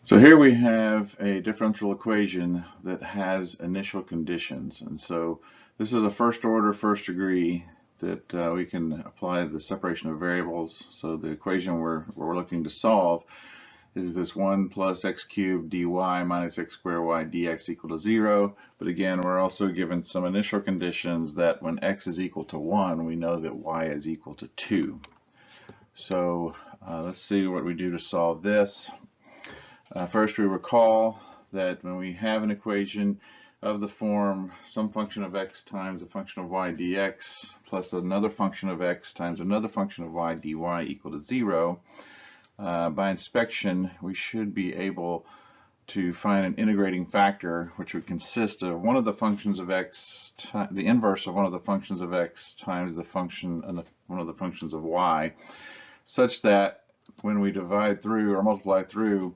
So here we have a differential equation that has initial conditions, and so this is a first order, first degree that we can apply the separation of variables. So the equation we're looking to solve is this 1 plus x cubed dy minus x squared y dx equal to 0. But again, we're also given some initial conditions that when x is equal to 1, we know that y is equal to 2. So let's see what we do to solve this. First, we recall that when we have an equation of the form some function of x times a function of y dx plus another function of x times another function of y dy equal to 0, by inspection we should be able to find an integrating factor which would consist of one of the functions of x, the inverse of one of the functions of x times the function one of the functions of y, such that when we divide through or multiply through,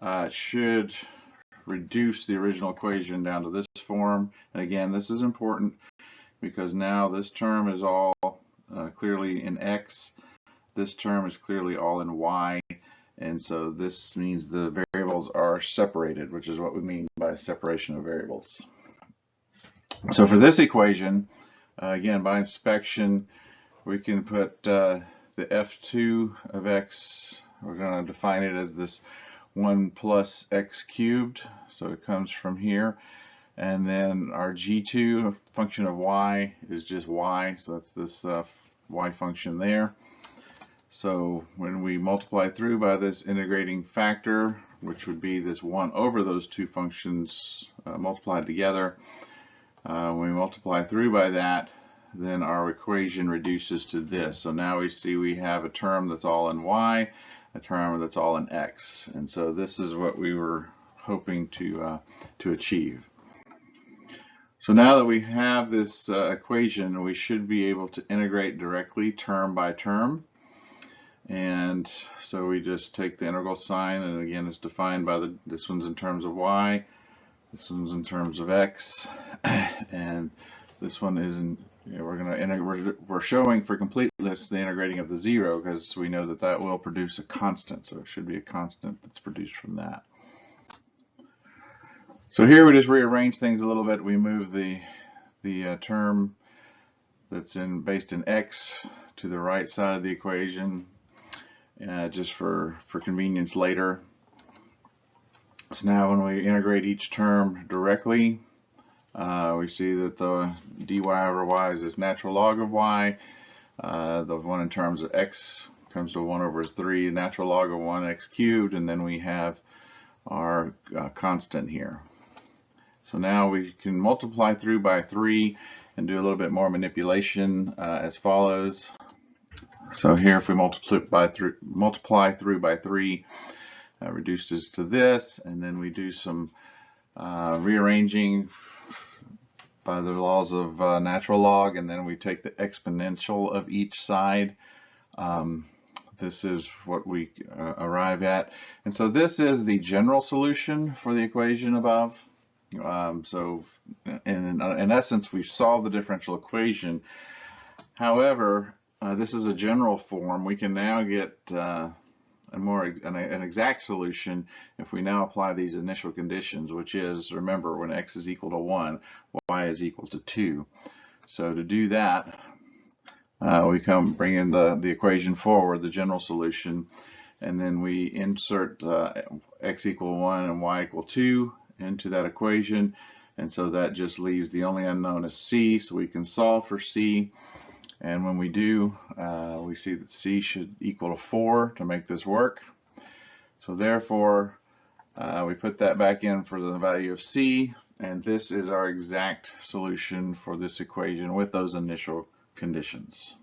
it should reduce the original equation down to this form. And again, this is important because now this term is all clearly in x, this term is clearly all in y, and so this means the variables are separated, which is what we mean by separation of variables. So for this equation, again, by inspection, we can put the f2 of x, we're going to define it as this 1 plus x cubed, so it comes from here, and then our g2 function of y is just y, so that's this y function there. So when we multiply through by this integrating factor, which would be this 1 over those two functions multiplied together, when we multiply through by that, then our equation reduces to this. So now we see we have a term that's all in y, a term that's all in x, and so this is what we were hoping to achieve. So now that we have this equation, we should be able to integrate directly term by term, and so we just take the integral sign, and again it's defined by this one's in terms of y, this one's in terms of x, and this one is in, we're showing for completeness the integrating of the 0 because we know that that will produce a constant, so it should be a constant that's produced from that. So here we just rearrange things a little bit. We move the term that's based in x to the right side of the equation, just for convenience later. So now when we integrate each term directly, we see that the dy over y is this natural log of y. The one in terms of x comes to 1 over 3, natural log of 1x cubed, and then we have our constant here. So now we can multiply through by 3 and do a little bit more manipulation as follows. So here if we multiply through by 3, reduces to this, and then we do some rearranging by the laws of natural log, and then we take the exponential of each side. This is what we arrive at, and so this is the general solution for the equation above. So in essence we've solved the differential equation. However, this is a general form. We can now get an exact solution if we now apply these initial conditions, which is, remember, when x is equal to 1, y is equal to 2. So to do that, we bring in the equation forward, the general solution, and then we insert x equal 1 and y equal 2 into that equation, and so that just leaves the only unknown as c, so we can solve for c. And when we do, we see that c should equal to 4 to make this work. So therefore, we put that back in for the value of c, and this is our exact solution for this equation with those initial conditions.